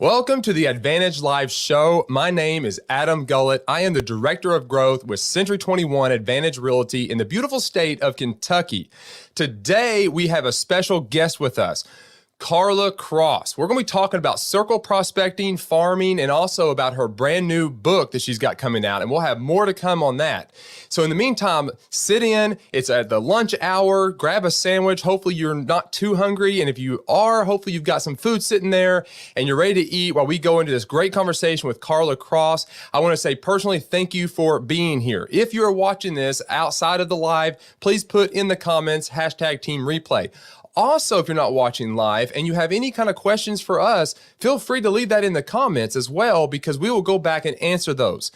Welcome to the Advantage Live show. My name is Adam Gullett. I am the Director of Growth with Century 21 Advantage Realty in the beautiful state of Kentucky. Today, we have a special guest with us, Carla Cross. We're going to be talking about circle prospecting, farming, and also about her brand new book that she's got coming out. And we'll have more to come on that. So in the meantime, sit in. It's at the lunch hour. Grab a sandwich. Hopefully you're not too hungry. And if you are, hopefully you've got some food sitting there and you're ready to eat while we go into this great conversation with Carla Cross. I want to say personally, thank you for being here. If you're watching this outside of the live, please put in the comments, #TeamReplay. Also, if you're not watching live and you have any kind of questions for us, feel free to leave that in the comments as well, because we will go back and answer those.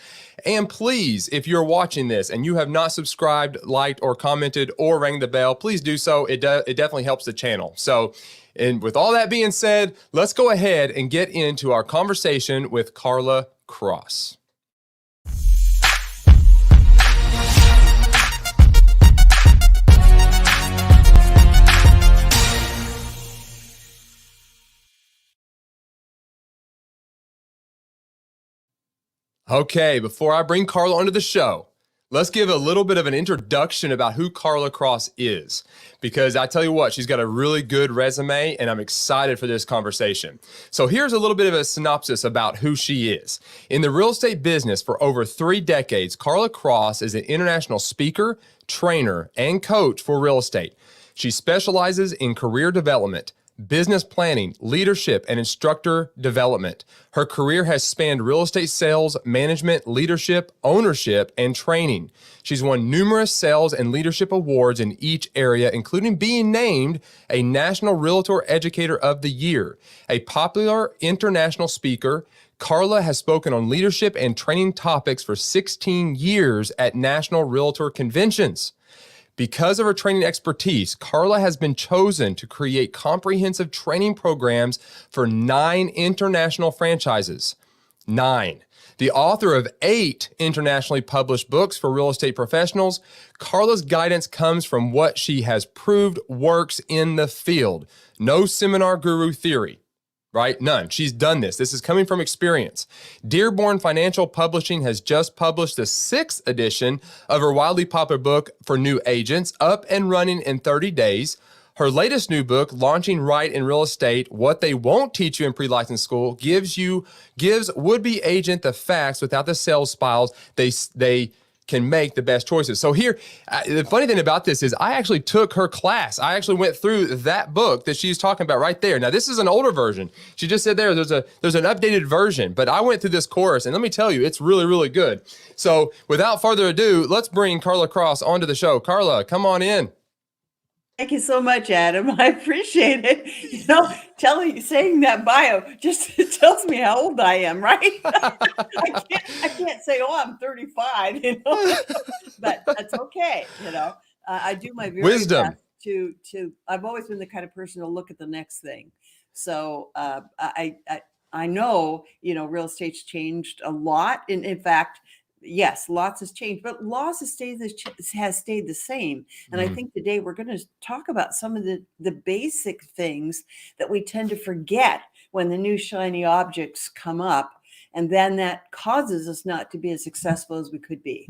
And please, if you're watching this and you have not subscribed, liked, or commented, or rang the bell, please do so. It definitely helps the channel. So, and with all that being said, let's go ahead and get into our conversation with Carla Cross. Okay, before I bring Carla onto the show, let's give a little bit of an introduction about who Carla Cross is, because I tell you what, she's got a really good resume and I'm excited for this conversation. So here's a little bit of a synopsis about who she is. In the real estate business for over 3 decades, Carla Cross is an international speaker, trainer, and coach for real estate. She specializes in career development, business planning, leadership, and instructor development. Her career has spanned real estate sales, management, leadership, ownership, and training. She's won numerous sales and leadership awards in each area, including being named a National Realtor Educator of the Year. A popular international speaker, Carla has spoken on leadership and training topics for 16 years at National Realtor conventions. Because of her training expertise, Carla has been chosen to create comprehensive training programs for 9 international franchises. 9. The author of 8 internationally published books for real estate professionals, Carla's guidance comes from what she has proved works in the field. No seminar guru theory. Right? None. She's done this. This is coming from experience. Dearborn Financial Publishing has just published the 6th edition of her wildly popular book for new agents, Up and Running in 30 Days. Her latest new book, Launching Right in Real Estate, What They Won't Teach You in Pre-License School, gives would-be agent the facts without the sales spiles they can make the best choices. So here, the funny thing about this is I actually took her class. I actually went through that book that she's talking about right there. Now, this is an older version. She just said there's an updated version, but I went through this course and let me tell you, it's really, really good. So without further ado, let's bring Carla Cross onto the show. Carla, come on in. Thank you so much, Adam. I appreciate it. Saying that bio just tells me how old I am, right? I can't say, oh, I'm 35, but that's okay. I do my very Wisdom. best to. I've always been the kind of person to look at the next thing. So I know, real estate's changed a lot. And in fact, yes, lots has changed, but laws has stayed the same. And I think today we're going to talk about some of the basic things that we tend to forget when the new shiny objects come up. And then that causes us not to be as successful as we could be.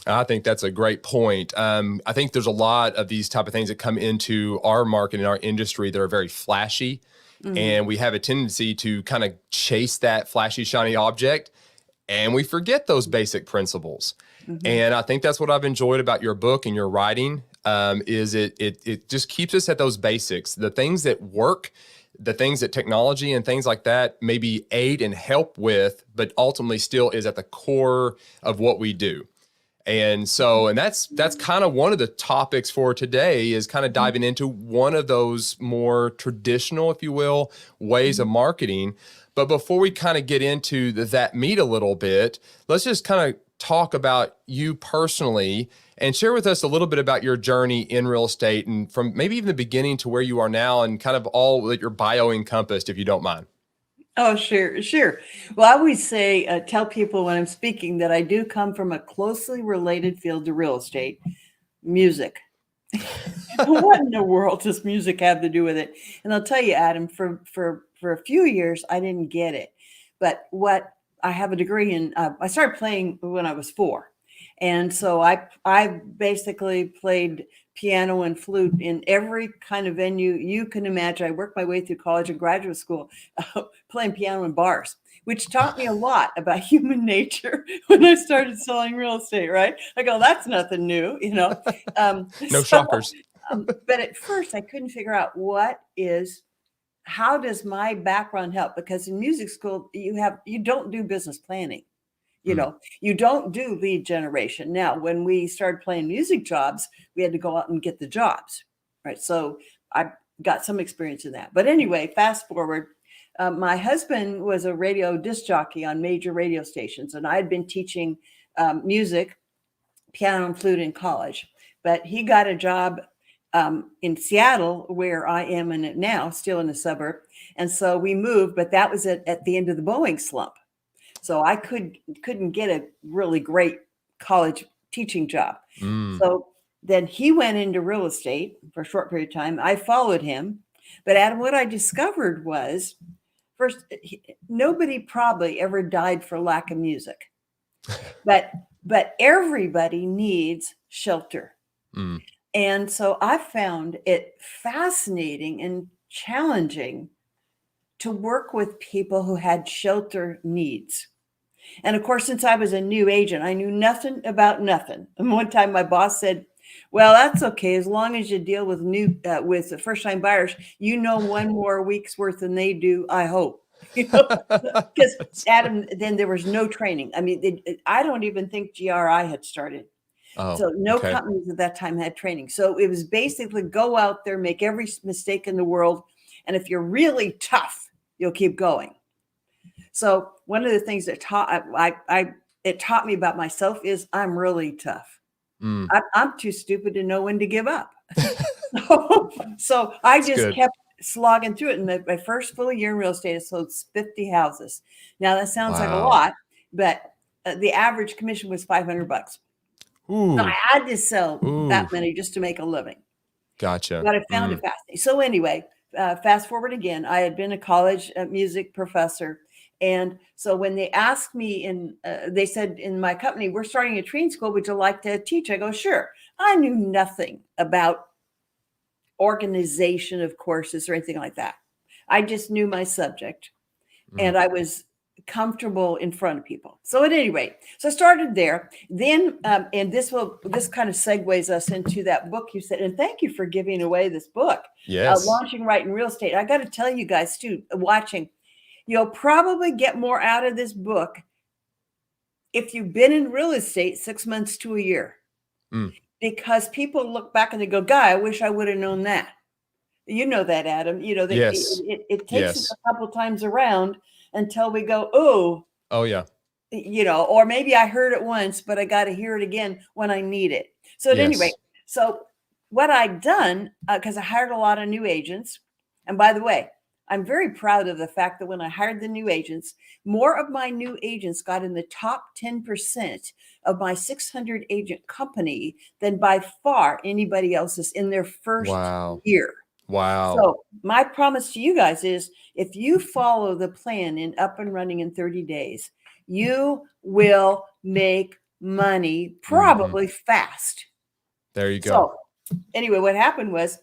I think that's a great point. I think there's a lot of these type of things that come into our market and our industry that are very flashy. And we have a tendency to kind of chase that flashy, shiny object. And we forget those basic principles. And I think that's what I've enjoyed about your book and your writing, is it just keeps us at those basics, the things that work, the things that technology and things like that maybe aid and help with, but ultimately still is at the core of what we do. And so, and that's kind of one of the topics for today, is kind of diving into one of those more traditional, if you will, ways of marketing. But before we kind of get into that meat a little bit, let's just kind of talk about you personally and share with us a little bit about your journey in real estate, and from maybe even the beginning to where you are now, and kind of all that your bio encompassed, if you don't mind. Oh, sure. Well, I always say, tell people when I'm speaking that I do come from a closely related field to real estate, music. What in the world does music have to do with it? And I'll tell you, Adam, for a few years, I didn't get it. But what I have a degree in, I started playing when I was 4. And so I basically played piano and flute in every kind of venue you can imagine. I worked my way through college and graduate school playing piano in bars, which taught me a lot about human nature when I started selling real estate, right? I go, that's nothing new, you know. No shockers. But at first I couldn't figure out how does my background help? Because in music school, you don't do business planning. You know, you don't do lead generation. Now, when we started playing music jobs, we had to go out and get the jobs, right? So I got some experience in that. But anyway, fast forward, my husband was a radio disc jockey on major radio stations, and I had been teaching music, piano and flute in college. But he got a job in Seattle, where I am in it now, still in the suburb. And so we moved, but that was at the end of the Boeing slump. So I couldn't get a really great college teaching job. So then he went into real estate for a short period of time. I followed him. But Adam, what I discovered was, first, nobody probably ever died for lack of music. But everybody needs shelter. And so I found it fascinating and challenging to work with people who had shelter needs. And of course, since I was a new agent, I knew nothing about nothing. And one time my boss said, well, that's okay. As long as you deal with with the first-time buyers, you know, 1 more week's worth than they do, I hope. You know, because Adam, then there was no training. I mean, I don't even think GRI had started. So no companies at that time had training. So it was basically go out there, make every mistake in the world. And if you're really tough, you'll keep going. So one of the things that it taught me about myself is I'm really tough. I'm too stupid to know when to give up. So I just kept slogging through it. And my first full year in real estate, I sold 50 houses. Now that sounds like a lot, but the average commission was $500. So I had to sell that many just to make a living. Gotcha. But I found it fascinating. So anyway, fast forward again, I had been a college music professor. And so when they asked me, they said in my company, we're starting a training school. Would you like to teach? I go, sure. I knew nothing about organization of courses or anything like that. I just knew my subject, and I was comfortable in front of people. So at any rate, so I started there. Then, and this kind of segues us into that book you said, and thank you for giving away this book. Yes. Launching Right in Real Estate. I got to tell you guys too, watching, you'll probably get more out of this book if you've been in real estate 6 months to a year, because people look back and they go, "Guy, I wish I would have known that." You know that, Adam. You know that it takes us a couple times around until we go, oh yeah, you know, or maybe I heard it once, but I got to hear it again when I need it. So at any rate, so what I'd done, because I hired a lot of new agents, and by the way, I'm very proud of the fact that when I hired the new agents, more of my new agents got in the top 10% of my 600 agent company than by far anybody else's in their first year. Wow. So my promise to you guys is, if you follow the plan in up and running in 30 days, you will make money probably fast. There you go. So anyway, what happened was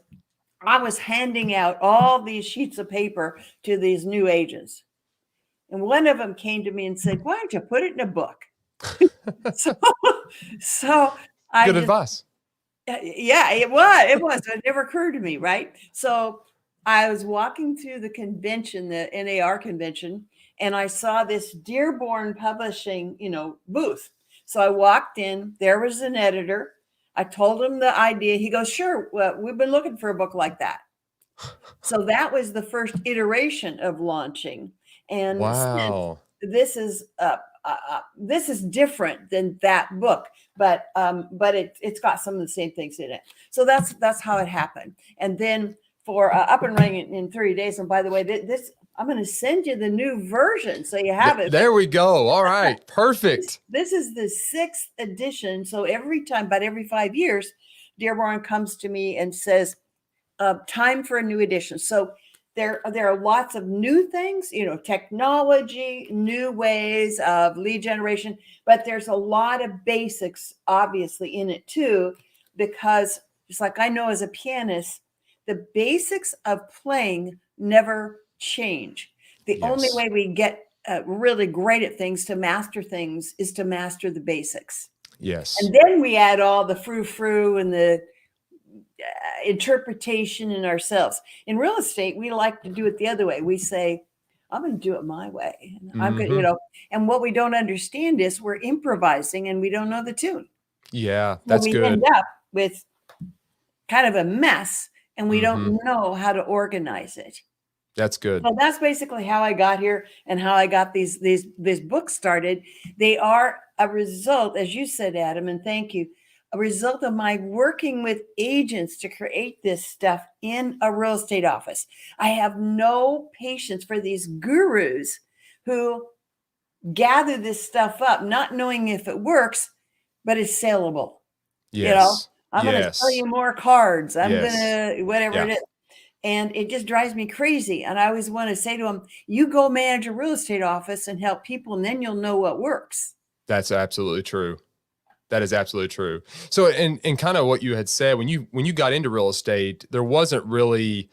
I was handing out all these sheets of paper to these new agents. And one of them came to me and said, why don't you put it in a book? so I Good advice. Yeah, it was. It never occurred to me, right? So I was walking through the convention, the NAR convention, and I saw this Dearborn Publishing, booth. So I walked in. There was an editor. I told him the idea. He goes, sure, well, we've been looking for a book like that. So that was the first iteration of launching. And this is different than that book, but it's got some of the same things in it. So that's how it happened. And then for up and running in 30 days. And by the way, this I'm going to send you the new version so you have it. There we go. All right, perfect. This is the 6th edition. So about every 5 years, Dearborn comes to me and says, time for a new edition. So there are lots of new things, technology, new ways of lead generation, but there's a lot of basics obviously in it too, because just like I know as a pianist, the basics of playing never change. The only Yes. way we get really great at things, to master things, is to master the basics. Yes. And then we add all the frou-frou and the interpretation in ourselves. In real estate, we like to do it the other way. We say, I'm going to do it my way. I'm going Mm-hmm. to, and what we don't understand is we're improvising and we don't know the tune. Yeah, So that's we good. end up with kind of a mess and we Mm-hmm. don't know how to organize it. That's good. So that's basically how I got here and how I got these books started. They are a result, as you said, Adam, and thank you, a result of my working with agents to create this stuff in a real estate office. I have no patience for these gurus who gather this stuff up, not knowing if it works, but it's saleable. Yes. I'm going to sell Yes. you more cards. I'm going Yes. to, whatever Yeah. it is. And it just drives me crazy. And I always want to say to them, you go manage a real estate office and help people, and then you'll know what works. That's absolutely true. That is absolutely true. So, and kind of what you had said, when you got into real estate, there wasn't really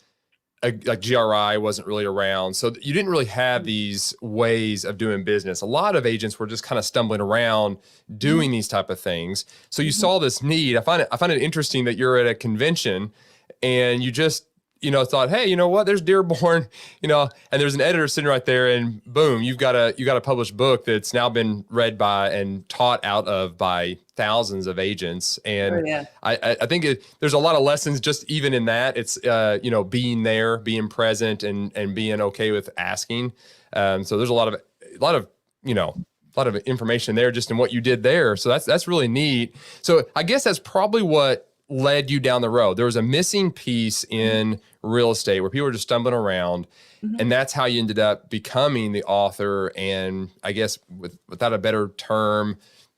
like GRI wasn't really around. So you didn't really have these ways of doing business. A lot of agents were just kind of stumbling around doing these type of things. So you saw this need. I find it interesting that you're at a convention and you just, thought, hey, you know what? There's Dearborn, and there's an editor sitting right there, and boom, you got a published book that's now been read by and taught out of by thousands of agents. And Yeah. I think there's a lot of lessons just even in that. It's being there, being present, and being okay with asking. So there's a lot of information there just in what you did there. So that's really neat. So I guess that's probably what led you down the road. There was a missing piece in real estate where people were just stumbling around, and that's how you ended up becoming the author. And I guess without a better term,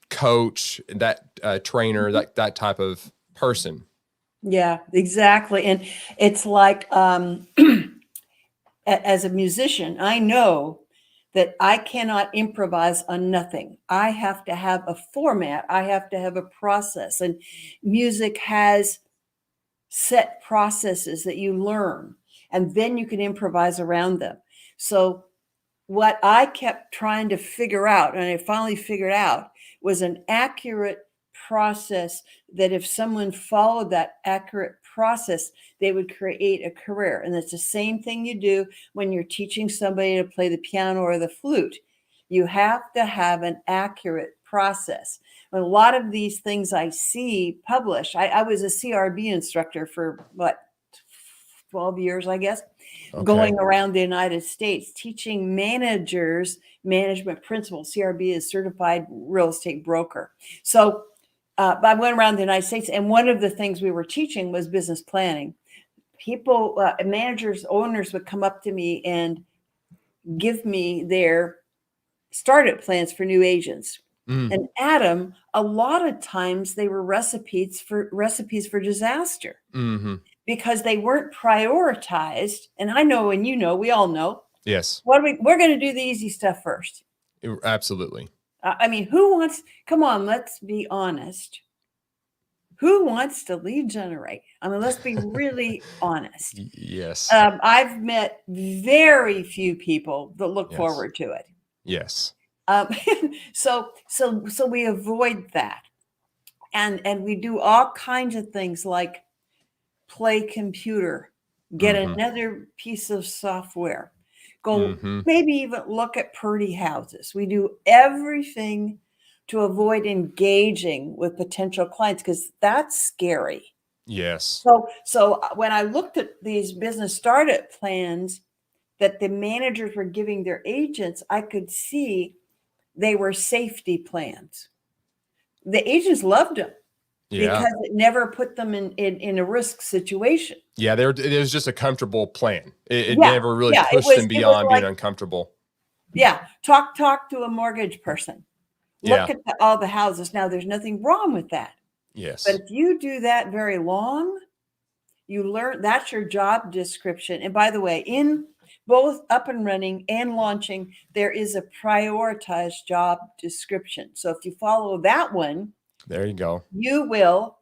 coach, that trainer, that type of person. Yeah, exactly. And it's like, as a musician, I know that I cannot improvise on nothing. I have to have a format. I have to have a process. And music has set processes that you learn, and then you can improvise around them. So what I kept trying to figure out, and I finally figured out, was an accurate process that if someone followed that accurate process, they would create a career. And it's the same thing you do when you're teaching somebody to play the piano or the flute. You have to have an accurate process. And a lot of these things I see published, I was a CRB instructor for 12 years, I guess. Okay. Going around the United States, teaching managers management principles. CRB is certified real estate broker. So I went around the United States, and one of the things we were teaching was business planning. People, managers, owners would come up to me and give me their startup plans for new agents. And Adam, a lot of times they were recipes for disaster. Because they weren't prioritized. And I know, and we all know. Yes. We're going to do the easy stuff first. Absolutely. I mean, come on, let's be honest. Who wants to lead generate? I mean, let's be really honest. Yes. I've met very few people that look forward to it. Yes. So we avoid that. And we do all kinds of things like play computer, get another piece of software, go maybe even look at pretty houses. We do everything to avoid engaging with potential clients because that's scary. Yes. So when I looked at these business startup plans that the managers were giving their agents, I could see they were safety plans. The agents loved them. Yeah. Because it never put them in a risk situation. Yeah, it was just a comfortable plan. It never really pushed them beyond being uncomfortable. Yeah, talk to a mortgage person. Look at all the houses. Now, there's nothing wrong with that. Yes. But if you do that very long, You learn, that's your job description. And by the way, in both up and running and launching, there is a prioritized job description. So if you follow that one, There you go. you will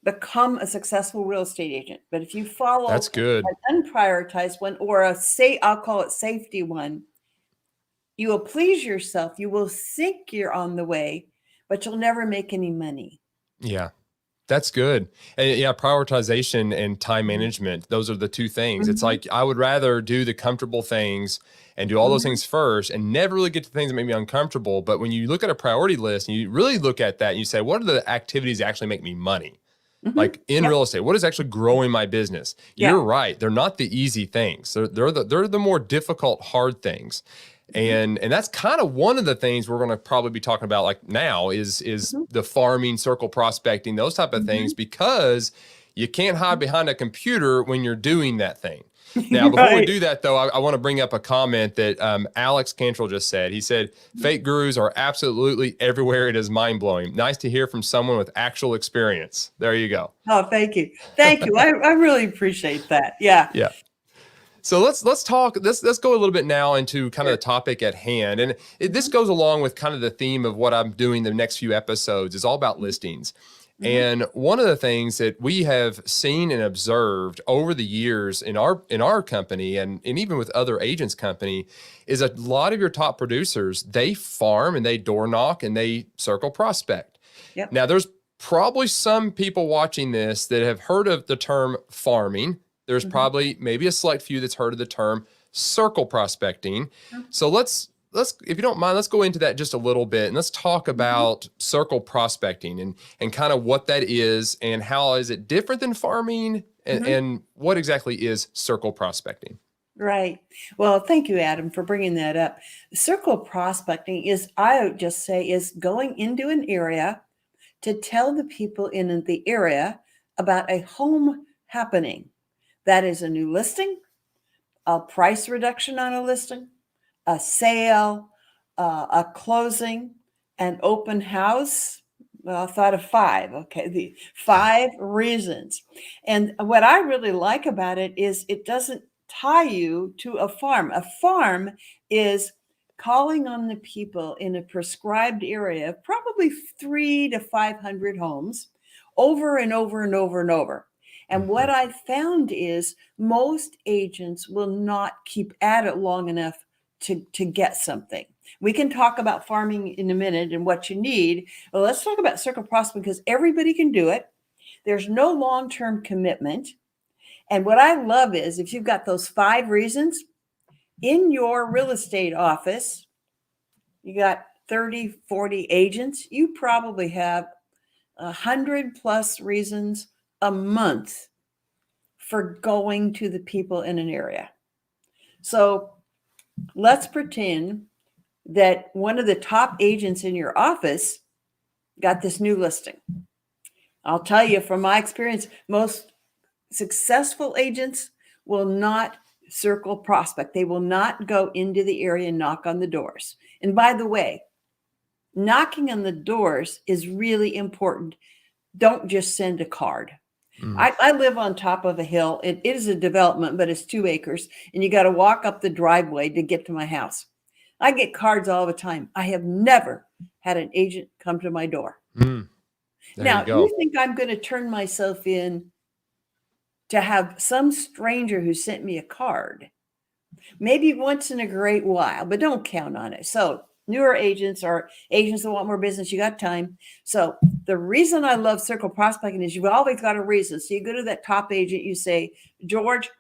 become a successful real estate agent. But if you follow That's good. an unprioritized one, or I'll call it safety one, you will please yourself. You will think you're on the way, but you'll never make any money. Yeah. That's good. And yeah, prioritization and time management, those are the two things. It's like I would rather do the comfortable things and do all those things first and never really get to things that make me uncomfortable. But when you look at a priority list and you really look at that and you say, what are the activities that actually make me money? Like in real estate, what is actually growing my business? You're right. They're not the easy things. They're the more difficult, hard things. And that's kind of one of the things we're going to probably be talking about like now is the farming, circle prospecting, those type of things, because you can't hide behind a computer when you're doing that thing. Now, before we do that, though, I want to bring up a comment that Alex Cantrell just said. He said, fake gurus are absolutely everywhere. It is mind-blowing. Nice to hear from someone with actual experience. There you go. Oh, thank you. Thank you. I really appreciate that. Yeah. Yeah. So let's talk, let's go a little bit now into kind of the topic at hand. And this goes along with kind of the theme of what I'm doing the next few episodes is all about listings. And one of the things that we have seen and observed over the years in our company and even with other agents' company is a lot of your top producers, they farm and they door knock and they circle prospect. Yep. Now there's probably some people watching this that have heard of the term farming. There's probably maybe a select few that's heard of the term circle prospecting. So let's, if you don't mind, let's go into that just a little bit and let's talk about circle prospecting and kind of what that is and how is it different than farming and what exactly is circle prospecting? Right. Well, thank you, Adam, for bringing that up. Circle prospecting is, I would just say, is going into an area to tell the people in the area about a home happening. That is a new listing, a price reduction on a listing, a sale, a closing, an open house. Well, I thought of 5. Okay, the 5 reasons. And what I really like about it is it doesn't tie you to a farm. A farm is calling on the people in a prescribed area, probably 300 to 500 homes, over and over and over and over. And what I found is most agents will not keep at it long enough to get something. We can talk about farming in a minute and what you need. Well, let's talk about circle prospecting because everybody can do it. There's no long-term commitment. And what I love is if you've got those 5 reasons in your real estate office, you got 30, 40 agents, you probably have 100+ reasons a month for going to the people in an area. So let's pretend that one of the top agents in your office got this new listing. I'll tell you from my experience, most successful agents will not circle prospect. They will not go into the area and knock on the doors. And by the way, knocking on the doors is really important. Don't just send a card. I live on top of a hill. It is a development, but it's 2 acres. And you got to walk up the driveway to get to my house. I get cards all the time. I have never had an agent come to my door. Now, you think I'm going to turn myself in to have some stranger who sent me a card? Maybe once in a great while, but don't count on it. So newer agents or agents that want more business, you got time. So the reason I love circle prospecting is you've always got a reason. So you go to that top agent, you say, George,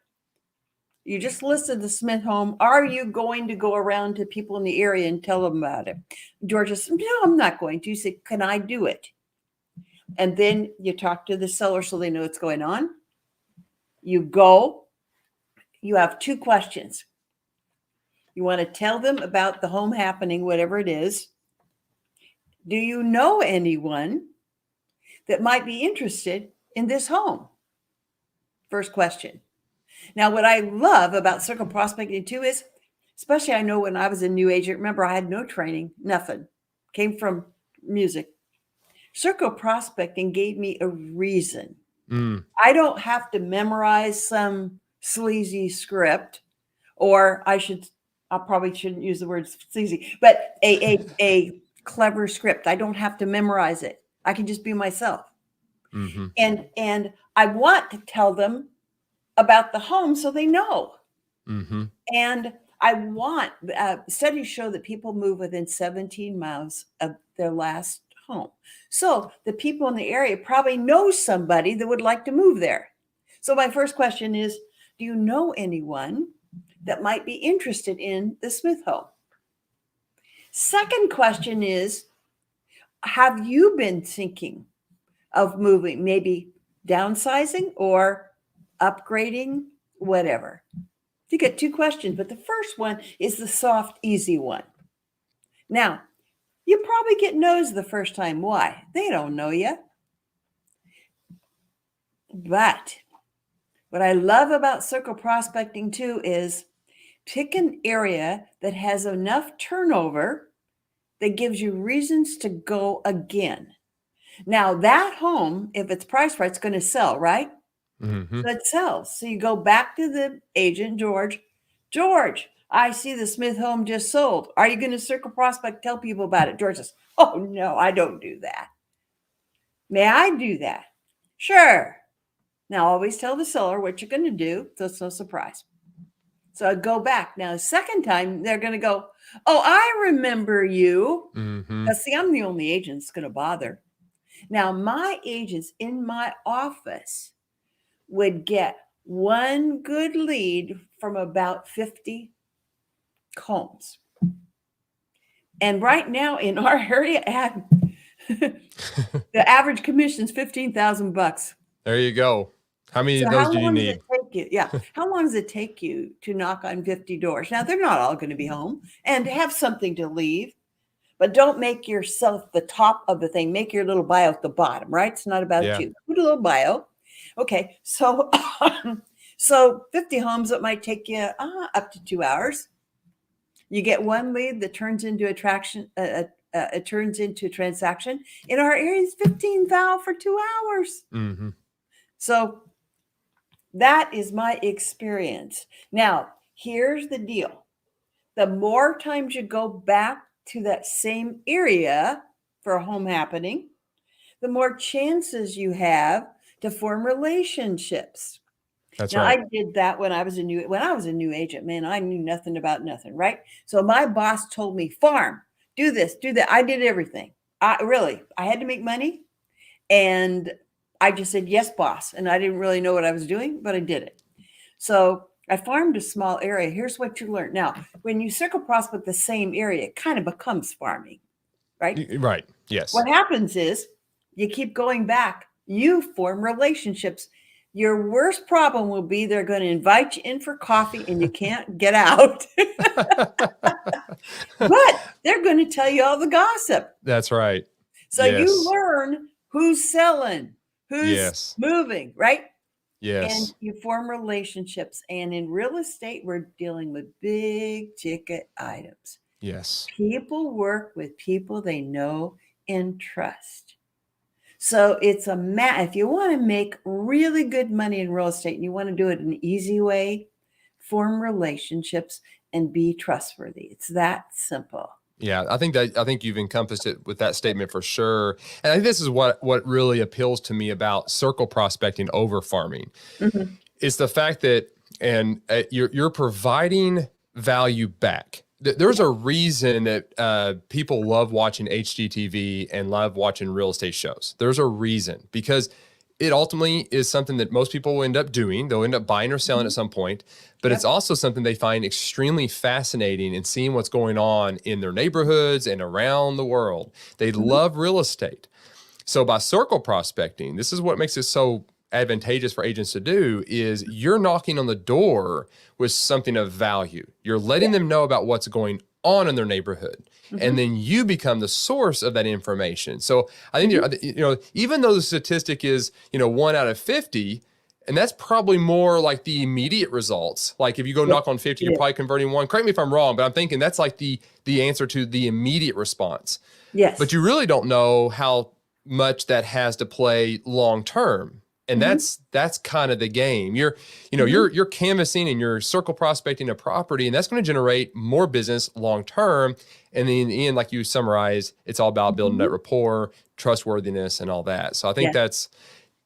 you just listed the Smith home. Are you going to go around to people in the area and tell them about it? George says, no, I'm not going to. You say, can I do it? And then you talk to the seller so they know what's going on. You go, you have 2 questions. You want to tell them about the home happening, whatever it is. Do you know anyone that might be interested in this home? First question. Now, what I love about circle prospecting too is, especially I know when I was a new agent, remember I had no training, nothing, came from music. Circle prospecting gave me a reason. Mm. I don't have to memorize some sleazy script, or I probably shouldn't use the word sleazy, but a clever script. I don't have to memorize it. I can just be myself. Mm-hmm. And I want to tell them about the home so they know. Mm-hmm. And I want studies show that people move within 17 miles of their last home. So the people in the area probably know somebody that would like to move there. So my first question is, do you know anyone that might be interested in the Smith home? Second question is, have you been thinking of moving, maybe downsizing or upgrading, whatever? You get two questions, but the first one is the soft, easy one. Now, you probably get no's the first time. Why? They don't know you. But what I love about circle prospecting too is pick an area that has enough turnover that gives you reasons to go again. Now, that home, if it's priced right, it's going to sell, right? Mm-hmm. So it sells. So you go back to the agent, George. George, I see the Smith home just sold. Are you going to circle prospect, tell people about it? George says, oh, no, I don't do that. May I do that? Sure. Now, always tell the seller what you're going to do, so it's no surprise. So I go back. Now, the second time, they're going to go, oh, I remember you. Mm-hmm. Because, see, I'm the only agent that's going to bother. Now, my agents in my office would get one good lead from about 50 homes. And right now in our area, the average commission is $15,000. There you go. How many So of those how do you long does need? it take you? Yeah. How long does it take you to knock on 50 doors? Now, they're not all going to be home, and have something to leave, but don't make yourself the top of the thing. Make your little bio at the bottom, right? It's not about Yeah. you. Put a little bio. Okay. So, so 50 homes, it might take you up to 2 hours. You get one lead that turns into attraction. It turns into a transaction. In our area, it's 15,000 for 2 hours. Mm-hmm. So that is my experience. Now, here's the deal. The more times you go back to that same area for a home happening, the more chances you have to form relationships. That's Now, right. I did that when I was a new agent, man. I knew nothing about nothing, right? So my boss told me, farm, do this, do that. I did everything. I had to make money, and I just said, yes, boss. And I didn't really know what I was doing, but I did it. So I farmed a small area. Here's what you learn. Now, when you circle prospect the same area, it kind of becomes farming, right? Right. Yes. What happens is you keep going back, you form relationships. Your worst problem will be they're going to invite you in for coffee and you can't get out. But they're going to tell you all the gossip. That's right. So Yes. you learn who's selling, who's Yes. moving, right? Yes. And you form relationships. And in real estate, we're dealing with big ticket items. Yes. People work with people they know and trust. So it's if you want to make really good money in real estate and you want to do it an easy way, form relationships and be trustworthy. It's that simple. Yeah, I think you've encompassed it with that statement for sure. And I think this is what really appeals to me about circle prospecting over farming. Mhm. It's the fact that you're providing value back. There's a reason that people love watching HGTV and love watching real estate shows. There's a reason, because it ultimately is something that most people will end up doing. They'll end up buying or selling at some point, but Yep. it's also something they find extremely fascinating and seeing what's going on in their neighborhoods and around the world. They love real estate. So by circle prospecting, this is what makes it so advantageous for agents to do, is you're knocking on the door with something of value. You're letting them know about what's going on in their neighborhood. And then you become the source of that information. So I think, even though the statistic is, 1 out of 50, and that's probably more like the immediate results. Like if you go knock on 50, you're probably converting one. Correct me if I'm wrong, but I'm thinking that's like the answer to the immediate response. Yes. But you really don't know how much that has to play long term. And that's kind of the game. You're canvassing and you're circle prospecting a property, and that's going to generate more business long term. And then in the end, like you summarize, it's all about building that rapport, trustworthiness, and all that. So I think Yes.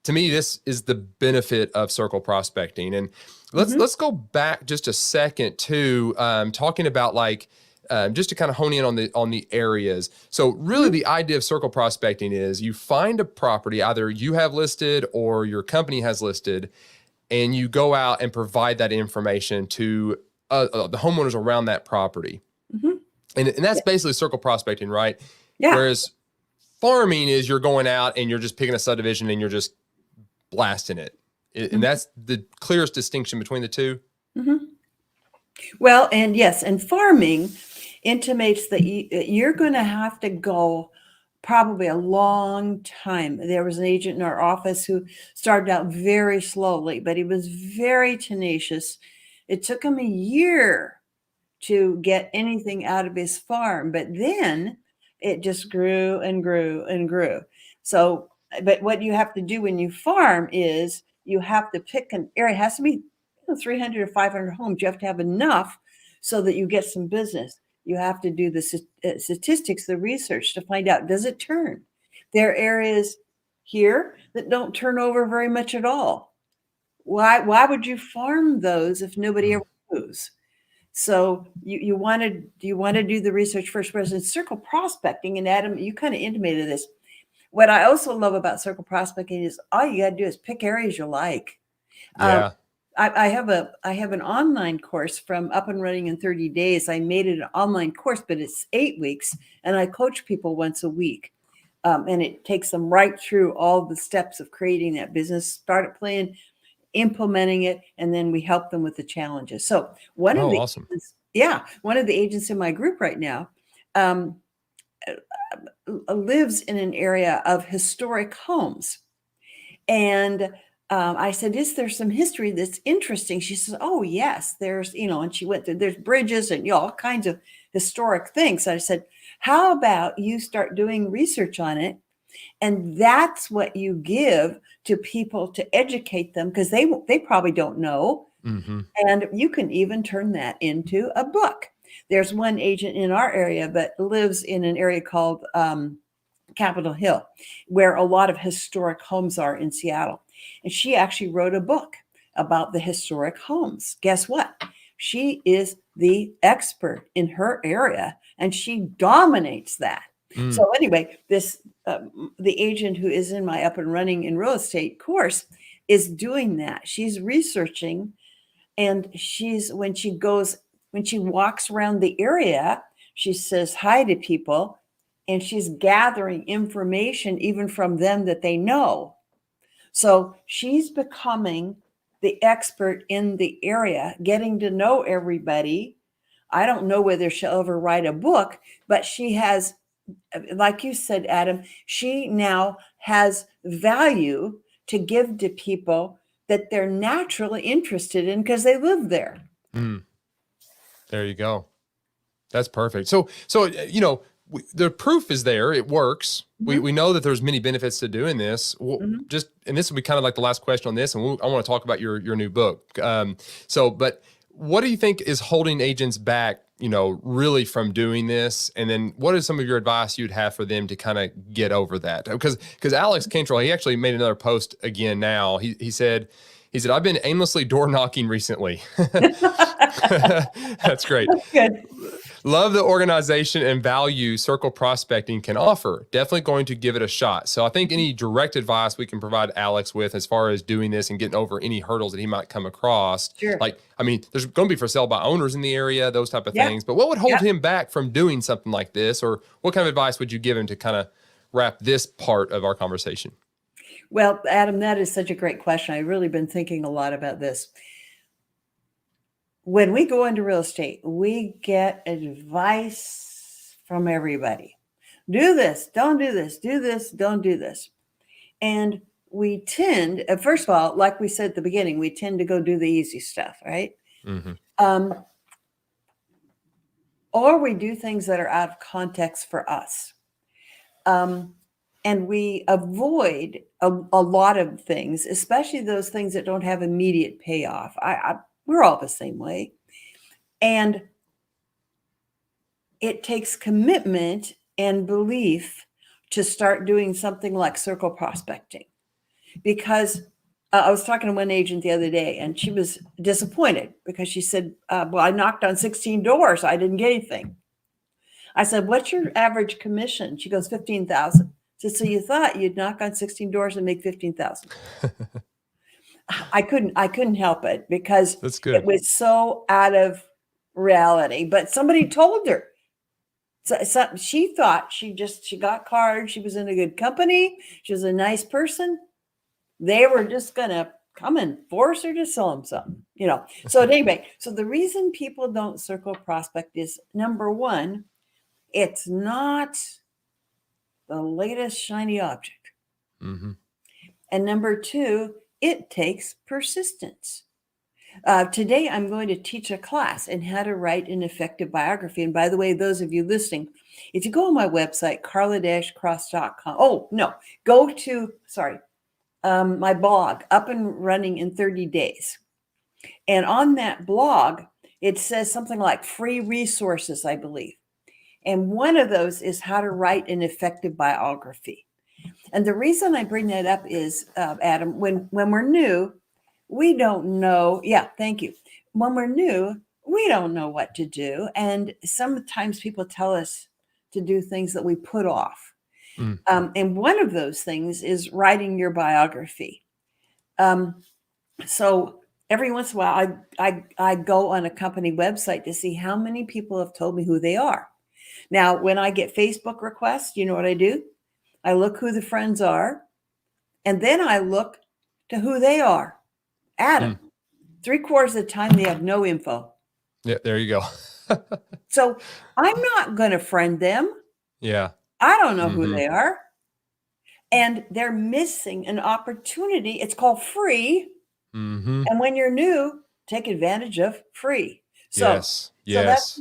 to me, this is the benefit of circle prospecting. And let's go back just a second to talking about just to kind of hone in on the areas. So really the idea of circle prospecting is you find a property either you have listed or your company has listed, and you go out and provide that information to the homeowners around that property. And that's basically circle prospecting, right? Yeah. Whereas farming is you're going out and you're just picking a subdivision and you're just blasting it. And that's the clearest distinction between the two. Well, and yes, and farming intimates that you're going to have to go probably a long time. There was an agent in our office who started out very slowly, but he was very tenacious. It took him a year to get anything out of his farm, but then it just grew and grew and grew. So, but what you have to do when you farm is you have to pick an area. It has to be 300 or 500 homes. You have to have enough so that you get some business. You have to do the statistics, the research to find out, does it turn? There are areas here that don't turn over very much at all. Why would you farm those if nobody ever moves? So you want to do the research first. Whereas in circle prospecting, and Adam, you kind of intimated this. What I also love about circle prospecting is all you got to do is pick areas you like. Yeah. I have an online course from Up and Running in 30 Days. I made it an online course, but it's 8 weeks, and I coach people once a week. And it takes them right through all the steps of creating that business, start it playing, implementing it, and then we help them with the challenges. So Awesome. one of the agents in my group right now lives in an area of historic homes. And I said, is there some history that's interesting? She says, oh, yes, there's, and she went through, there's bridges and, all kinds of historic things. I said, how about you start doing research on it? And that's what you give to people to educate them, because they probably don't know. And you can even turn that into a book. There's one agent in our area that lives in an area called Capitol Hill, where a lot of historic homes are in Seattle. And she actually wrote a book about the historic homes. Guess what? She is the expert in her area, and she dominates that. So anyway, the agent who is in my Up and Running in Real Estate course is doing that. She's researching, and when she walks around the area, she says hi to people, and she's gathering information even from them that they know. So she's becoming the expert in the area, getting to know everybody. I don't know whether she'll ever write a book, but she has, like you said, Adam, she now has value to give to people that they're naturally interested in because they live there. There you go. That's perfect. So the proof is there. It works. We know that there's many benefits to doing this. And this will be kind of like the last question on this, and I want to talk about your new book. But what do you think is holding agents back, really from doing this? And then what is some of your advice you'd have for them to kind of get over that? Because Alex Cantrell, he actually made another post again now. He said, I've been aimlessly door knocking recently. That's great. That's good. Love the organization and value circle prospecting can offer. Definitely going to give it a shot. So I think any direct advice we can provide Alex with as far as doing this and getting over any hurdles that he might come across. Sure. There's going to be for sale by owners in the area, those type of things. But what would hold him back from doing something like this? Or what kind of advice would you give him to kind of wrap this part of our conversation? Well, Adam, that is such a great question. I've really been thinking a lot about this. When we go into real estate, we get advice from everybody. Do this, don't do this, do this, don't do this. And we tend, first of all, like we said at the beginning, we tend to go do the easy stuff, right? Or we do things that are out of context for us. And And we avoid a lot of things, especially those things that don't have immediate payoff. We're all the same way. And it takes commitment and belief to start doing something like circle prospecting. Because I was talking to one agent the other day, and she was disappointed because she said, well, I knocked on 16 doors. I didn't get anything. I said, what's your average commission? She goes, 15,000. I said, so you thought you'd knock on 16 doors and make 15,000. I couldn't help it because That's it good. was so out of reality. But somebody told her. So she thought she got cards. She was in a good company. She was a nice person. They were just going to come and force her to sell them something, So anyway, so the reason people don't circle prospect is, number one, it's not the latest shiny object. Mm-hmm. And number two, it takes persistence. Today, I'm going to teach a class in how to write an effective biography. And by the way, those of you listening, if you go on my website, carla-cross.com. Oh, no, go to, my blog, Up and Running in 30 Days. And on that blog, it says something like free resources, I believe. And one of those is how to write an effective biography. And the reason I bring that up is, Adam, when we're new, we don't know. Yeah, thank you. When we're new, we don't know what to do. And sometimes people tell us to do things that we put off. Mm. And one of those things is writing your biography. So every once in a while, I go on a company website to see how many people have told me who they are. Now, when I get Facebook requests, you know what I do? I look who the friends are, and then I look to who they are. Adam, 3/4 of the time they have no info. Yeah, there you go. So I'm not going to friend them. Yeah. I don't know who Mm-hmm. they are. And they're missing an opportunity. It's called free. Mm-hmm. And when you're new, take advantage of free. Yes. So Yes.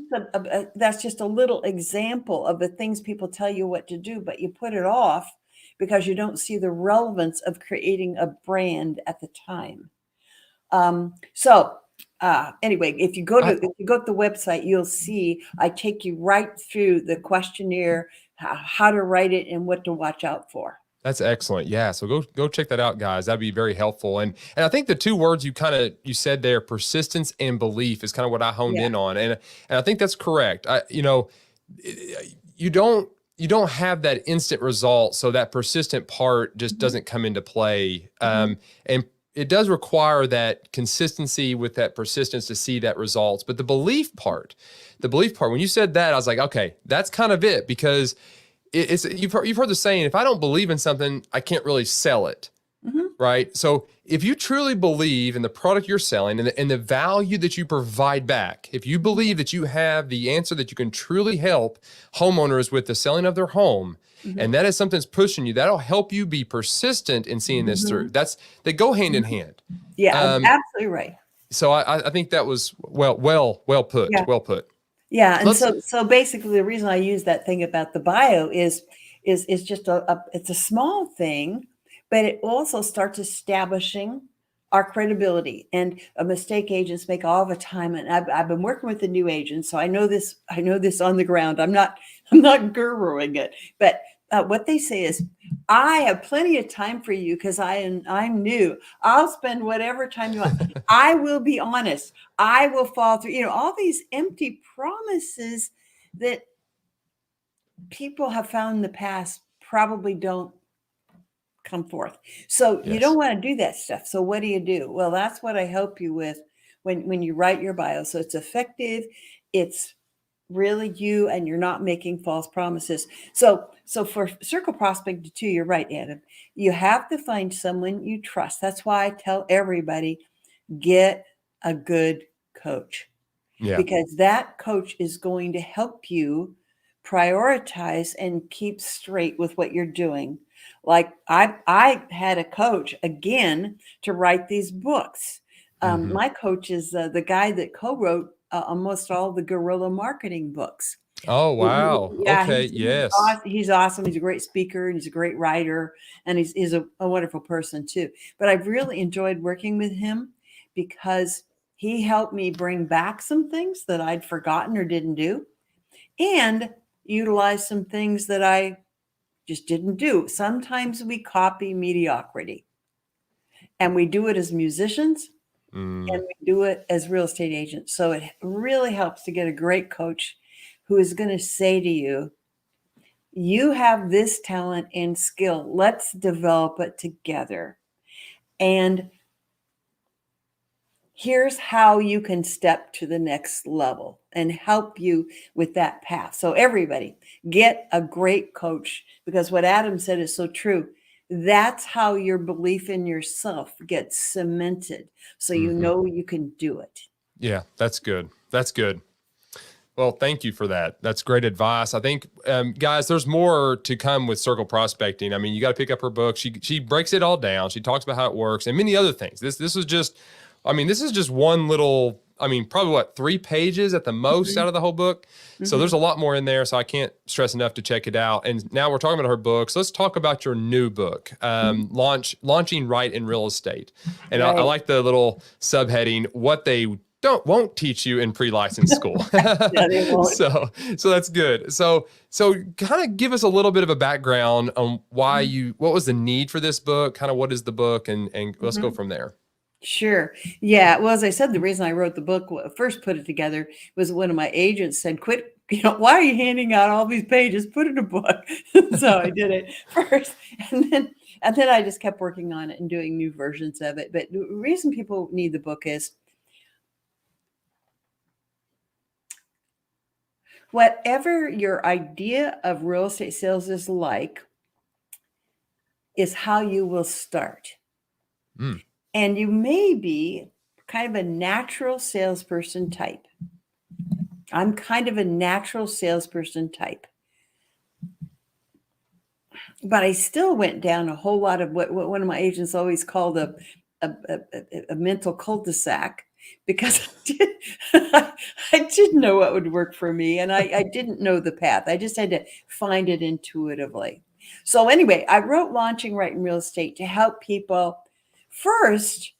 that's just a little example of the things people tell you what to do, but you put it off because you don't see the relevance of creating a brand at the time. Anyway, if you go to the website, you'll see I take you right through the questionnaire, how to write it, and what to watch out for. That's excellent. Yeah. So go check that out, guys. That'd be very helpful. And I think the two words you said there, persistence and belief, is kind of what I honed in on. And I think that's correct. You don't have that instant result. So that persistent part just doesn't come into play. And it does require that consistency with that persistence to see that results. But the belief part, when you said that, I was like, okay, that's kind of it, because you've heard the saying, if I don't believe in something, I can't really sell it. Right. So if you truly believe in the product you're selling and the value that you provide back, if you believe that you have the answer that you can truly help homeowners with the selling of their home, and that is something that's pushing you, that'll help you be persistent in seeing this through. They go hand in hand. Yeah, absolutely right. So I think that was well put. Yeah. Well put. Yeah, and so basically the reason I use that thing about the bio is just it's a small thing, but it also starts establishing our credibility. And a mistake agents make all the time. And I've been working with the new agents, so I know this on the ground. I'm not guruing it, but what they say is, I have plenty of time for you because I'm new. I'll spend whatever time you want. I will be honest. I will follow through. All these empty promises that people have found in the past probably don't come forth. So you don't want to do that stuff. So what do? Well, that's what I help you with when you write your bio. So it's effective. It's really you, and you're not making false promises. So for circle prospect too, you're right, Adam. You have to find someone you trust. That's why I tell everybody, get a good coach. Yeah. Because that coach is going to help you prioritize and keep straight with what you're doing. Like I had a coach again to write these books. My coach is the guy that co-wrote almost all the guerrilla marketing books. Oh, wow. Yeah, Okay. Yes. he's awesome. He's a great speaker, and he's a great writer, and he's a wonderful person too. But I've really enjoyed working with him because he helped me bring back some things that I'd forgotten or didn't do, and utilize some things that I just didn't do. Sometimes we copy mediocrity, and we do it as musicians, and Mm, we do it as real estate agents. So it really helps to get a great coach who is going to say to you, you have this talent and skill. Let's develop it together. And here's how you can step to the next level and help you with that path. So, everybody, get a great coach, because what Adam said is so true. That's how your belief in yourself gets cemented. So, you hmm. know you can do it. Yeah, that's good. That's good. Well, thank you for that. That's great advice. I think, guys, there's more to come with circle prospecting. I mean, you got to pick up her book. She breaks it all down. She talks about how it works and many other things. This is just, I mean, this is just one little. I mean, probably what, 3 pages at the most Mhm, out of the whole book. So there's mhm. a lot more in there. So I can't stress enough to check it out. And now we're talking about her books. Let's talk about your new book, launching right in real estate. And I Right. like the little subheading, what they won't teach you in pre-license school. Yeah, they won't. So that's good. So kind of give us a little bit of a background on what was the need for this book, kind of what is the book, and let's go Mhm. from there. Sure. Yeah. Well, as I said, the reason I wrote the book, first put it together, was one of my agents said, quit, why are you handing out all these pages? Put it in a book. So I did it first. And then I just kept working on it and doing new versions of it. But the reason people need the book is whatever your idea of real estate sales is how you will start. Mm, And you may be kind of a natural salesperson type. I'm kind of a natural salesperson type, but I still went down a whole lot of what one of my agents always called a mental cul-de-sac, because I didn't know what would work for me, and I didn't know the path. I just had to find it intuitively. So anyway, I wrote Launching Right in Real Estate to help people. First,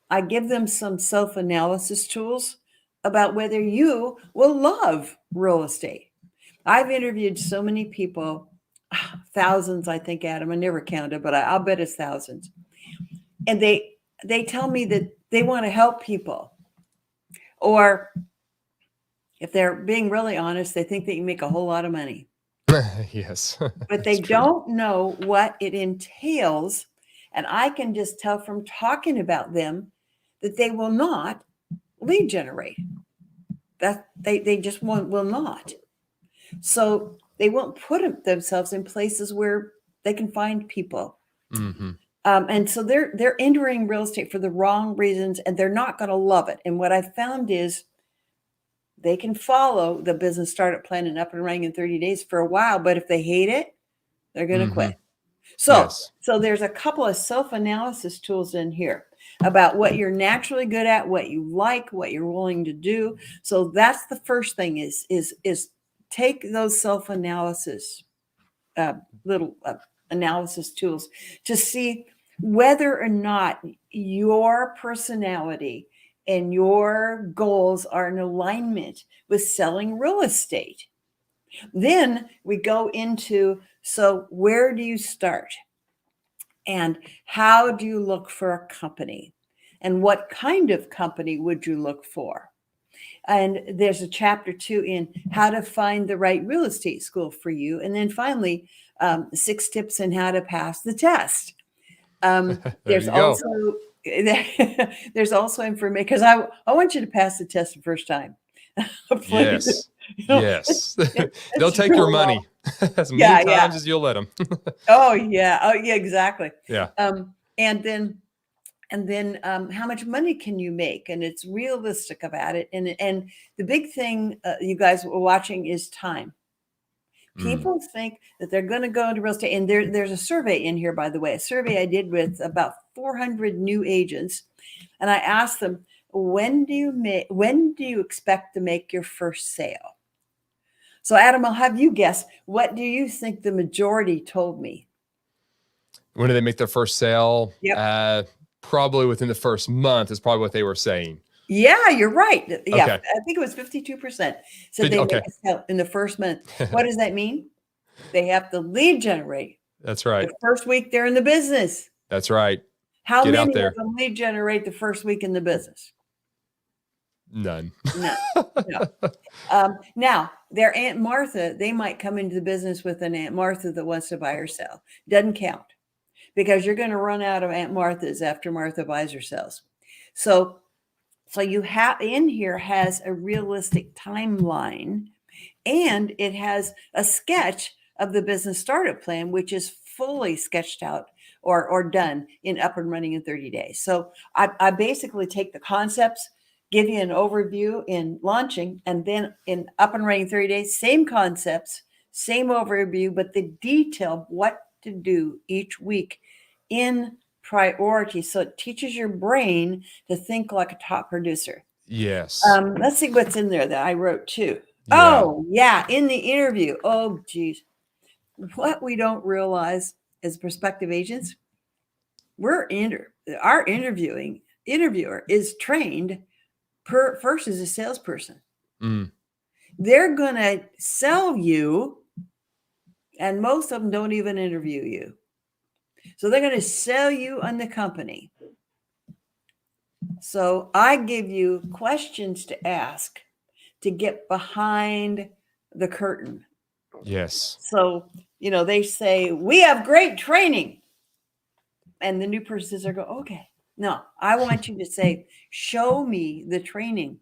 I give them some self-analysis tools about whether you will love real estate. I've interviewed so many people, thousands, I think, Adam. I never counted, but I'll bet it's thousands. And they tell me that they want to help people, or if they're being really honest, they think they can make a whole lot of money, yes, but they that's true. don't know what it entails. And I can just tell from talking about them that they will not lead generate. That they just will not. So they won't put themselves in places where they can find people. Hmm. And so they're entering real estate for the wrong reasons, and they're not going to love it. And what I found is they can follow the business startup plan and up and running in 30 days for a while, but if they hate it, they're going to Hmm. quit. So, Yes. so there's a couple of self-analysis tools in here about what you're naturally good at, what you like, what you're willing to do. So that's the first thing is take those self-analysis uh, little analysis tools to see whether or not your personality and your goals are in alignment with selling real estate. Then we go into, so where do you start? And how do you look for a company? And what kind of company would you look for? And there's a chapter 2 in how to find the right real estate school for you. And then finally, 6 tips on how to pass the test. There There's you go. also there's also information, because I want you to pass the test the first time. Please, Yes. it's, Yes. They'll it's take your real low. money as many Yeah, yeah. times as you'll let them. Oh yeah, exactly. Yeah. And then how much money can you make? And it's realistic about it. And the big thing you guys were watching is time. Mm. People think that they're going to go into real estate, and there's a survey in here, by the way, a survey I did with about 400 new agents, and I asked them, when do you expect to make your first sale? So Adam, I'll have you guess. What do you think the majority told me? When do they make their first sale? Yep. Probably within the first month is probably what they were saying. Yeah, you're right. Yeah, Okay. I think it was 52% said they make Okay. a sale in the first month. What does that mean? They have to lead generate That's right. the first week they're in the business. That's right. How Get out many there. of them lead generate the first week in the business? None. No, no. Now, their Aunt Martha, they might come into the business with an Aunt Martha that wants to buy or sell. Doesn't count because you're going to run out of Aunt Marthas after Martha buys or sells. So you have in here has a realistic timeline, and it has a sketch of the business startup plan, which is fully sketched out or done in up and running in 30 days. So I basically take the concepts, give you an overview in launching, and then in up and running 30 days, same concepts, same overview, but the detail what to do each week in priority. So it teaches your brain to think like a top producer. Yes. Let's see what's in there that I wrote too. Yeah. Oh, yeah, in the interview. Oh, geez. What we don't realize as prospective agents, our interviewer is trained first as a salesperson. Mm. They're going to sell you, and most of them don't even interview you. So they're going to sell you on the company. So I give you questions to ask to get behind the curtain. Yes. So, they say, we have great training. And the new person says, okay, no, I want you to say, show me the training.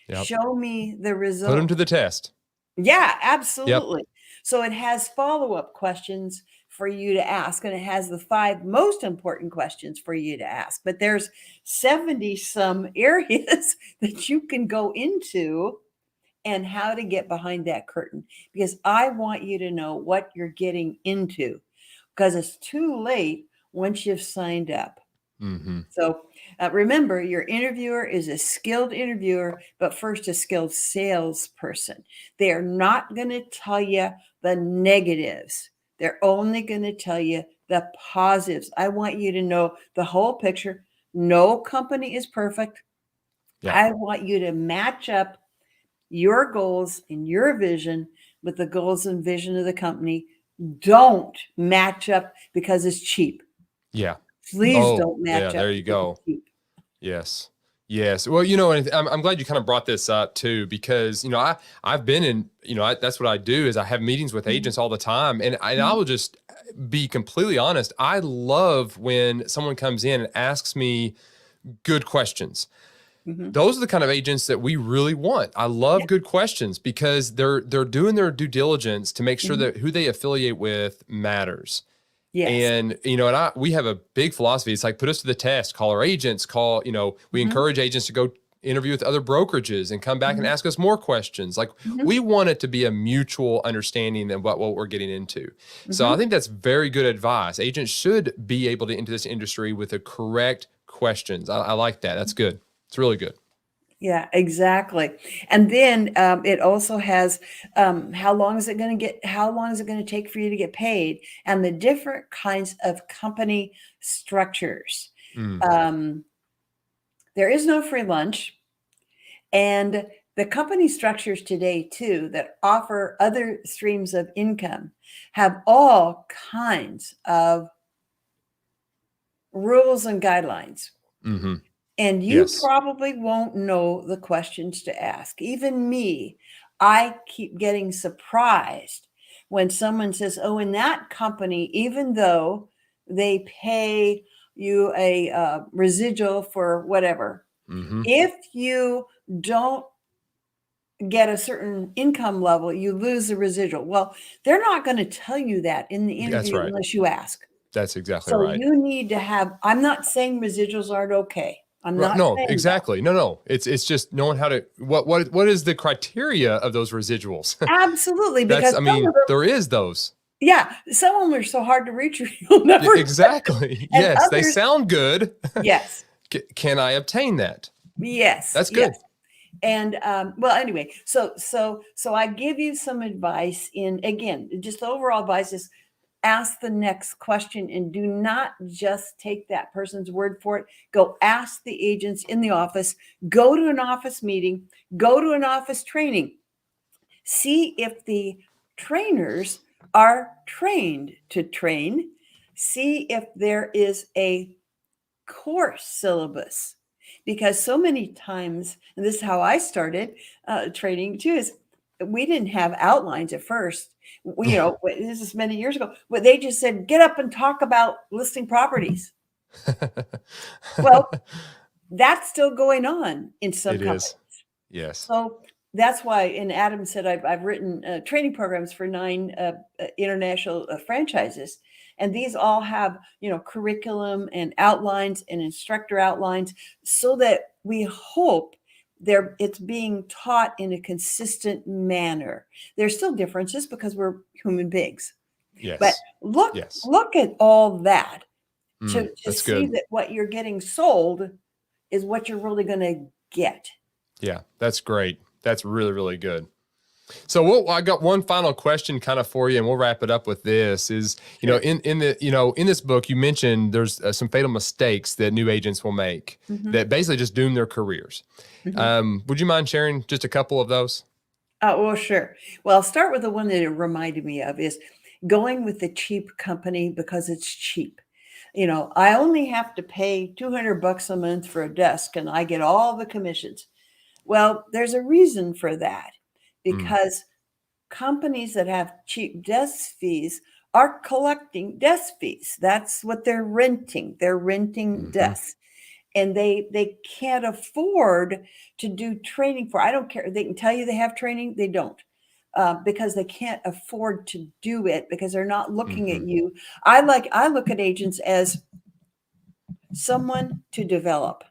Yep. Show me the results. Put them to the test. Yeah, absolutely. Yep. So it has follow-up questions for you to ask, and it has the 5 most important questions for you to ask. But there's 70 some areas that you can go into and how to get behind that curtain, because I want you to know what you're getting into, because it's too late once you've signed up. Mm-hmm. So remember, your interviewer is a skilled interviewer, but first a skilled salesperson. They are not going to tell you the negatives. They're only going to tell you the positives. I want you to know the whole picture. No company is perfect. Yeah. I want you to match up your goals and your vision with the goals and vision of the company. Don't match up because it's cheap. Yeah. Please don't match up. There you go. Yes. Yes. Well, and I'm glad you kind of brought this up too, because, I've been in, that's what I do is I have meetings with agents all the time. And I will just be completely honest. I love when someone comes in and asks me good questions. Mm-hmm. Those are the kind of agents that we really want. I love good questions because they're doing their due diligence to make sure that who they affiliate with matters. Yes. And, we have a big philosophy. It's like, put us to the test, call our agents, we encourage agents to go interview with other brokerages and come back and ask us more questions. Like we want it to be a mutual understanding of what we're getting into. So I think that's very good advice. Agents should be able to enter this industry with the correct questions. I like that. That's good. It's really good. Yeah, exactly. And then it also has how long is it going to take for you to get paid, and the different kinds of company structures. There is no free lunch, and the company structures today too that offer other streams of income have all kinds of rules and guidelines. Mm-hmm. And you probably won't know the questions to ask. Even me, I keep getting surprised when someone says, oh, in that company, even though they pay you a residual for whatever, if you don't get a certain income level, you lose the residual. Well, they're not going to tell you that in the interview unless you ask. That's exactly right. So you need to have, I'm not saying residuals aren't okay. I'm not saying exactly. that. No. It's just knowing how to what is the criteria of those residuals? Absolutely, because there is those. Yeah, some of them are so hard to reach. You'll never exactly. Yes, others, they sound good. Yes. Can I obtain that? Yes. That's good. Yes. And well, anyway, so I give you some advice in, again, just the overall advice is ask the next question and do not just take that person's word for it. Go ask the agents in the office, go to an office meeting, go to an office training. See if the trainers are trained to train. See if there is a course syllabus, because so many times, and this is how I started training too, is we didn't have outlines at first. We, this is many years ago, but they just said, get up and talk about listing properties. Well, that's still going on in some It companies. is. Yes. So that's why, and Adam said, I've written training programs for 9 international franchises. And these all have, curriculum and outlines and instructor outlines, so that we hope it's being taught in a consistent manner. There's still differences because we're human beings. Yes. But look at all that to that's see good. that what you're getting sold is what you're really going to get. Yeah, that's great. That's really, really good. So I got one final question kind of for you, and we'll wrap it up with this is, Sure. in this book, you mentioned there's some fatal mistakes that new agents will make that basically just doom their careers. Would you mind sharing just a couple of those? Well, sure. Well, I'll start with the one that it reminded me of is going with the cheap company because it's cheap. I only have to pay $200 a month for a desk and I get all the commissions. Well, there's a reason for that, because companies that have cheap desk fees are collecting desk fees. That's what they're renting. They're renting desks. And they can't afford to do training for. I don't care. They can tell you they have training. They don't, because they can't afford to do it, because they're not looking at you. I look at agents as someone to develop.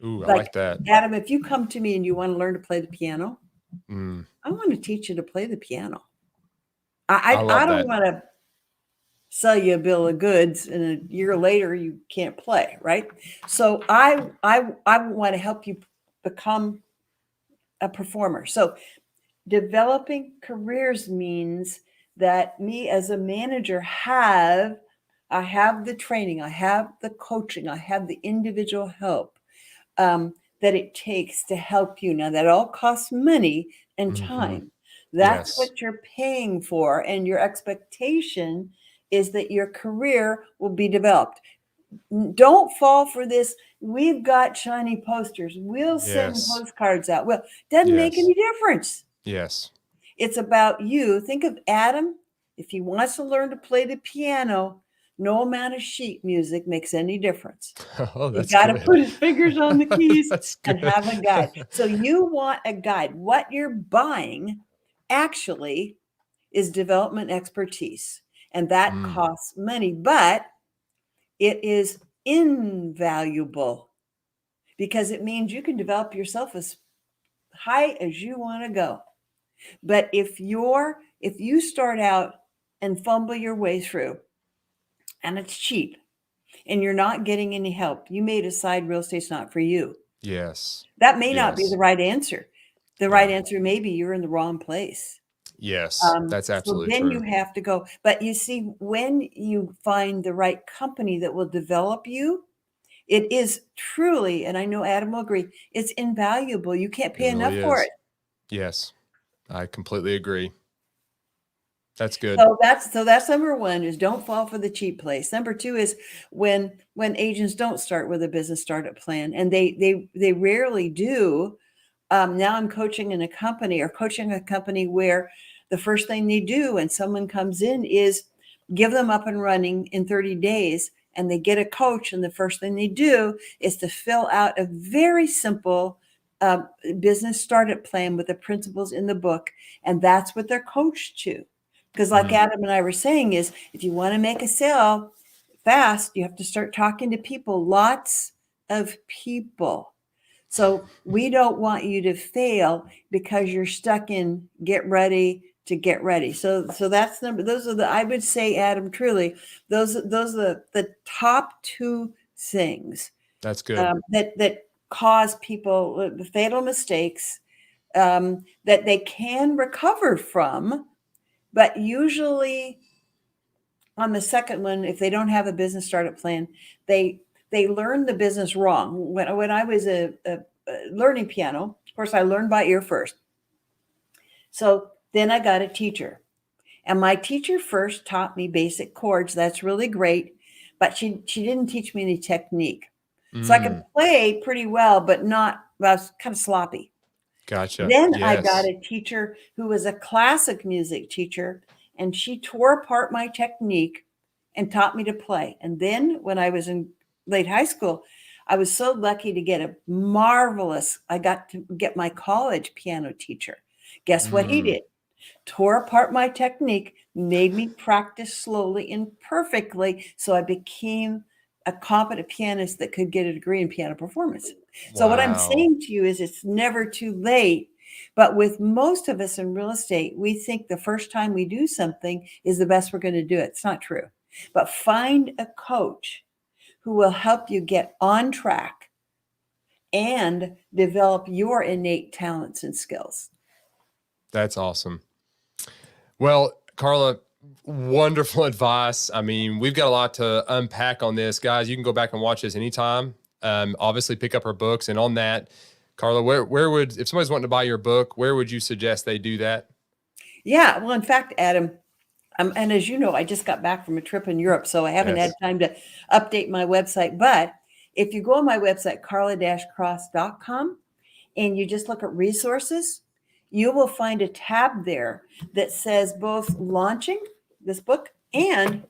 Ooh, I like that. Adam, if you come to me and you want to learn to play the piano, I want to teach you to play the piano. I don't want to sell you a bill of goods and a year later you can't play, right? So I want to help you become a performer. So developing careers means that me as a manager I have the training, I have the coaching, I have the individual help that it takes to help you. Now that all costs money and time. That's what you're paying for, and your expectation is that your career will be developed. Don't fall for this. We've got shiny posters. We'll send postcards out. Well, doesn't make any difference. Yes. It's about you. Think of Adam. If he wants to learn to play the piano, no amount of sheet music makes any difference. Oh, that's He's got to good. put his fingers on the keys That's and good. have a guide. So you want a guide. What you're buying actually is development expertise. And that costs money, but it is invaluable, because it means you can develop yourself as high as you want to go. But if you start out and fumble your way through and it's cheap and you're not getting any help, you may decide real estate's not for you. Yes. That may not be the right answer. The right answer may be you're in the wrong place. Yes, that's absolutely so then true. you have to go. But you see, when you find the right company that will develop you, it is truly, and I know Adam will agree, it's invaluable. You can't pay enough for it. Yes, I completely agree. That's good. So that's number one, is don't fall for the cheap place. Number two is when agents don't start with a business startup plan, and they rarely do. Now I'm coaching a company where the first thing they do when someone comes in is give them up and running in 30 days, and they get a coach, and the first thing they do is to fill out a very simple business startup plan with the principles in the book, and that's what they're coached to. Because like Adam and I were saying, is if you want to make a sale fast, you have to start talking to people, lots of people. So we don't want you to fail because you're stuck in get ready to get ready. So that's those are I would say, Adam, truly, those are the top two things. That's good. That cause people fatal mistakes that they can recover from, but usually on the second one, if they don't have a business startup plan, they learn the business wrong. When I was learning piano, of course, I learned by ear first. So then I got a teacher, and my teacher first taught me basic chords. That's really great, but she didn't teach me any technique. So I could play pretty well, but I was kind of sloppy. Gotcha. Then I got Yes. a teacher who was a classic music teacher, and she tore apart my technique and taught me to play. And then when I was in late high school, I was so lucky to get I got to get my college piano teacher. Guess what he did? Tore apart my technique, made me practice slowly and perfectly, so I became a competent pianist that could get a degree in piano performance. So what I'm Wow. saying to you is it's never too late. But with most of us in real estate, we think the first time we do something is the best we're going to do it. It's not true. But find a coach who will help you get on track and develop your innate talents and skills. That's awesome. Well, Carla, wonderful advice. I mean, we've got a lot to unpack on this. Guys, you can go back and watch this anytime. Obviously, pick up her books. And on that, Carla, where would, if somebody's wanting to buy your book, where would you suggest they do that? Yeah. Well, in fact, Adam, and as you know, I just got back from a trip in Europe, so I haven't had time to update my website. But if you go on my website, carla-cross.com, and you just look at resources, you will find a tab there that says both launching this book and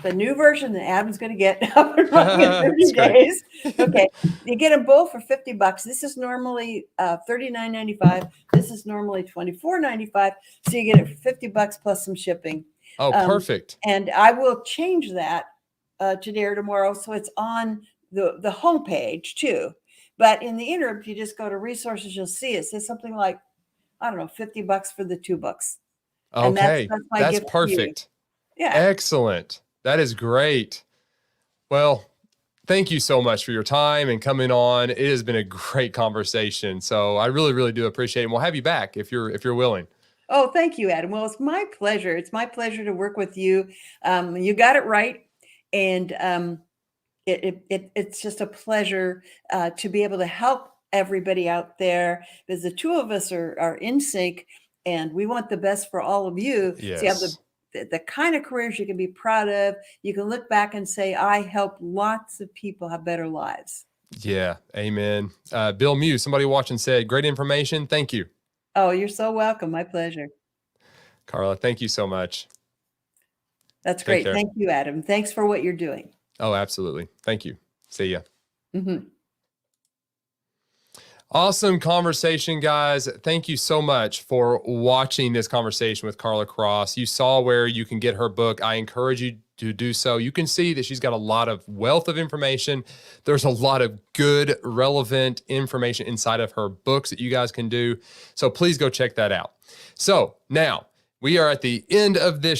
the new version that Adam's going to get up and running in 30 days. Okay. You get them both for $50. This is normally $39.95. This is normally $24.95. So you get it for $50 plus some shipping. Oh, perfect. And I will change that today or tomorrow. So it's on the homepage too. But in the interim, if you just go to resources, you'll see it says something like, I don't know, $50 for the 2 books. And Okay. that's my That's gift to perfect. you. Yeah. Excellent. That is great. Well, thank you so much for your time and coming on. It has been a great conversation. So I really, really do appreciate it. And we'll have you back if you're willing. Oh, thank you, Adam. Well, it's my pleasure. It's my pleasure to work with you. You got it right. And it's just a pleasure to be able to help everybody out there, because the two of us are in sync, and we want the best for all of you. Yes. So you have the kind of careers you can be proud of. You can look back and say, I help lots of people have better lives. Yeah. Amen. Bill Mew, somebody watching said, great information. Thank you. Oh, you're so welcome. My pleasure. Carla, thank you so much. That's Take great. care. Thank you, Adam. Thanks for what you're doing. Oh, absolutely. Thank you. See ya. Mm-hmm. Awesome conversation, guys. Thank you so much for watching this conversation with Carla Cross. You saw where you can get her book. I encourage you to do so. You can see that she's got a lot of wealth of information. There's a lot of good, relevant information inside of her books that you guys can do. So please go check that out. So now we are at the end of this